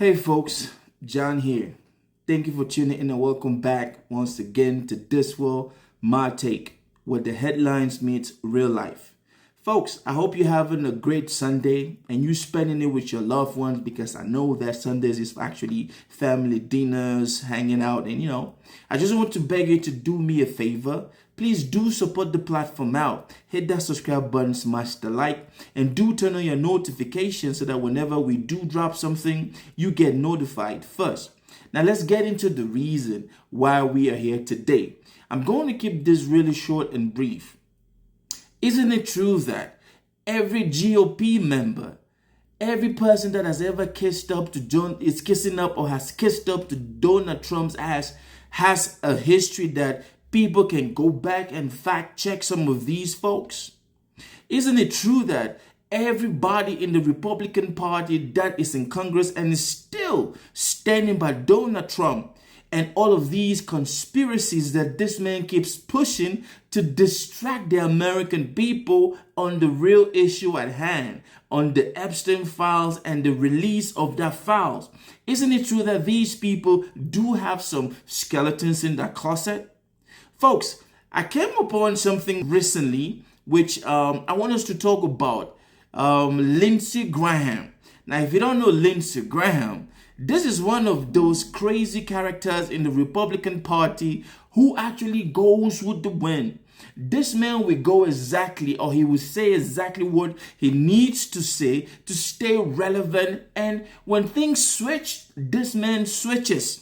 Hey folks, John here. Thank you for tuning in and welcome back once again to This World, My Take, where the headlines meet real life. Folks, I hope you're having a great Sunday and you spending it with your loved ones, because I know that Sundays is actually family dinners, hanging out, and I just want to beg you to do me a favor. Please do support the platform out. Hit that subscribe button, smash the like, and do turn on your notifications so that whenever we do drop something, you get notified first. Now let's get into the reason why we are here today. I'm going to keep this really short and brief. Isn't it true that every GOP member, every person that has ever kissed up to is kissing up or has kissed up to Donald Trump's ass has a history that people can go back and fact check some of these folks? Isn't it true that everybody in the Republican Party that is in Congress and is still standing by Donald Trump and all of these conspiracies that this man keeps pushing to distract the American people on the real issue at hand, on the Epstein files and the release of that files? Isn't it true that these people do have some skeletons in that closet? Folks, I came upon something recently which I want us to talk about. Lindsey Graham. Now, if you don't know Lindsey Graham, this is one of those crazy characters in the Republican Party who actually goes with the wind. This man will go exactly, or he will say exactly what he needs to say to stay relevant. And when things switch, this man switches.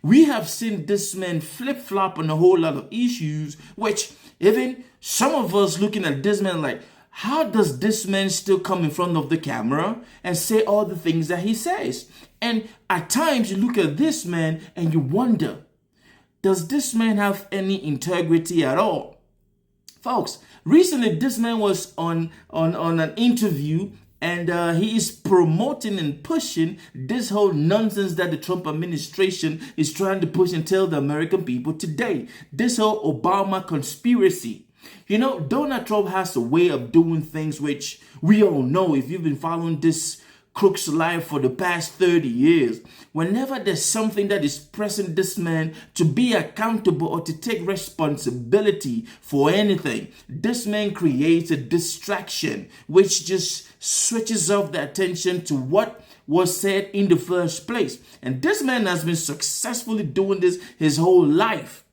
We have seen this man flip-flop on a whole lot of issues, which even some of us looking at this man like, how does this man still come in front of the camera and say all the things that he says? And at times you look at this man and you wonder, does this man have any integrity at all? Folks, recently this man was on an interview, and he is promoting and pushing this whole nonsense that the Trump administration is trying to push and tell the American people today. This whole Obama conspiracy. Donald Trump has a way of doing things which we all know if you've been following this crook's life for the past 30 years. Whenever there's something that is pressing this man to be accountable or to take responsibility for anything, this man creates a distraction which just switches off the attention to what was said in the first place. And this man has been successfully doing this his whole life.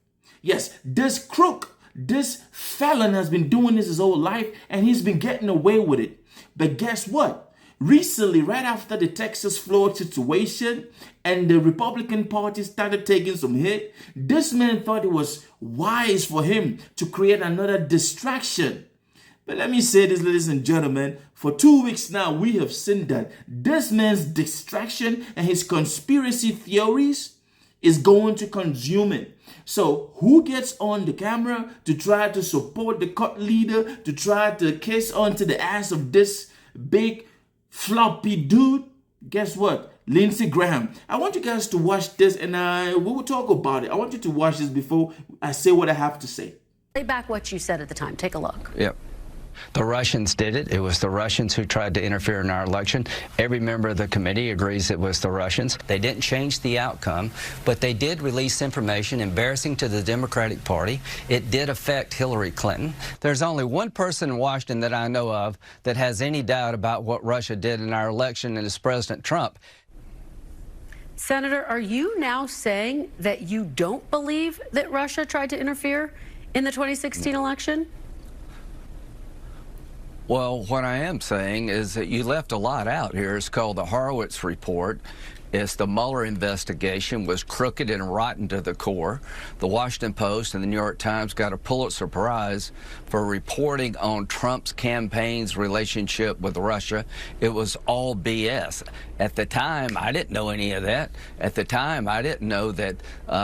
Yes, this crook, this felon has been doing this his whole life, and he's been getting away with it. But guess what? Recently, right after the Texas Floyd situation and the Republican Party started taking some hit, this man thought it was wise for him to create another distraction. But let me say this, ladies and gentlemen, for 2 weeks now, we have seen that this man's distraction and his conspiracy theories is going to consume it. So who gets on the camera to try to support the cult leader, to try to kiss onto the ass of this big floppy dude? Guess what? Lindsey Graham. I want you guys to watch this, and we will talk about it. I want you to watch this before I say what I have to say. Play back what you said at the time. Take a look. Yep. The Russians did it. It was the Russians who tried to interfere in our election. Every member of the committee agrees it was the Russians. They didn't change the outcome, but they did release information embarrassing to the Democratic Party. It did affect Hillary Clinton. There's only one person in Washington that I know of that has any doubt about what Russia did in our election, and it's President Trump. Senator, are you now saying that you don't believe that Russia tried to interfere in the 2016 election? Well, what I am saying is that you left a lot out here. It's called the Horowitz Report. It's the Mueller investigation was crooked and rotten to the core. The Washington Post and the New York Times got a Pulitzer Prize for reporting on Trump's campaign's relationship with Russia. It was all BS. At the time, I didn't know any of that. At the time, I didn't know that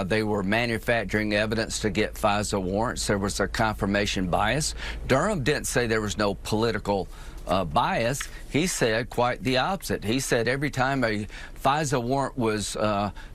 they were manufacturing evidence to get FISA warrants. There was a confirmation bias. Durham didn't say there was no political bias. He said quite the opposite. He said every time a FISA warrant was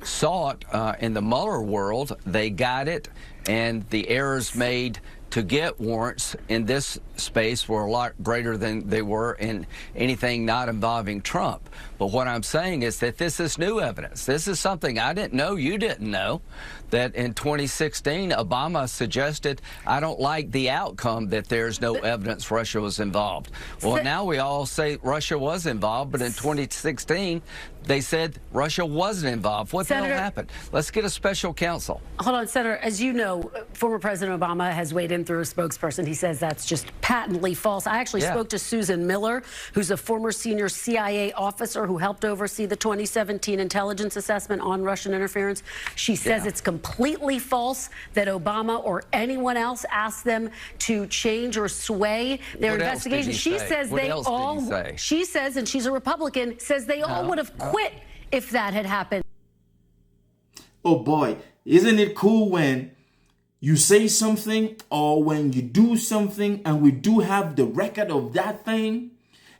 sought in the Mueller world, they got it, and the errors made to get warrants in this space were a lot greater than they were in anything not involving Trump. But what I'm saying is that this is new evidence. This is something I didn't know, you didn't know, that in 2016, Obama suggested, I don't like the outcome that there's no evidence Russia was involved. Well, now we all say Russia was involved, but in 2016, they said Russia wasn't involved. What the hell happened? Let's get a special counsel. Hold on, Senator. As you know, former President Obama has weighed in through a spokesperson. He says that's just patently false. I actually spoke to Susan Miller, who's a former senior CIA officer who helped oversee the 2017 intelligence assessment on Russian interference. She says it's completely false that Obama or anyone else asked them to change or sway their investigation. She says they all, she says, and she's a Republican, says they all would have quit if that had happened. Oh boy, isn't it cool when you say something or when you do something and we do have the record of that thing,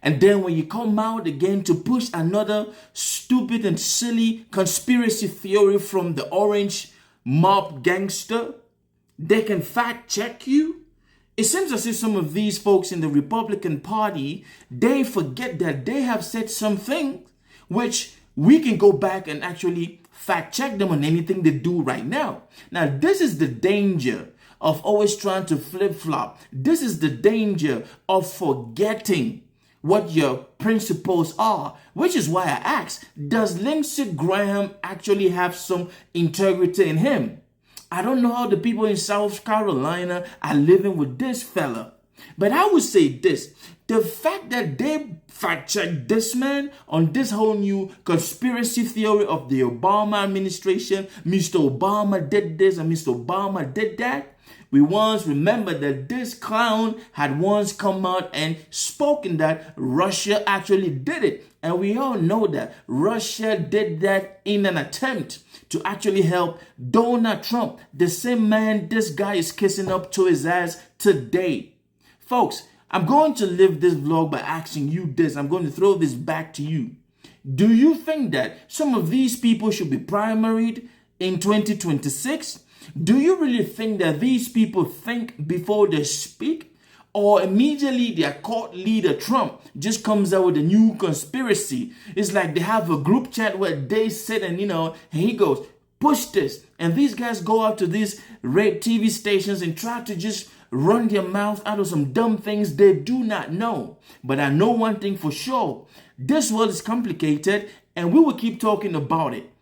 and then when you come out again to push another stupid and silly conspiracy theory from the orange mob gangster, they can fact check you? It seems as if some of these folks in the Republican Party, they forget that they have said something which we can go back and actually fact check them on anything they do right now. Now, this is the danger of always trying to flip-flop. This is the danger of forgetting what your principles are, which is why I asked, does Lindsey Graham actually have some integrity in him? I don't know how the people in South Carolina are living with this fella, but I would say this. The fact that they fact-checked this man on this whole new conspiracy theory of the Obama administration, Mr. Obama did this and Mr. Obama did that, we once remember that this clown had once come out and spoken that Russia actually did it. And we all know that Russia did that in an attempt to actually help Donald Trump, the same man this guy is kissing up to his ass today. Folks, I'm going to leave this vlog by asking you this. I'm going to throw this back to you. Do you think that some of these people should be primaried in 2026? Do you really think that these people think before they speak? Or immediately their court leader, Trump, just comes out with a new conspiracy? It's like they have a group chat where they sit and, and he goes, push this. And these guys go out to these red TV stations and try to just run their mouth out of some dumb things they do not know. But I know one thing for sure. This world is complicated and we will keep talking about it.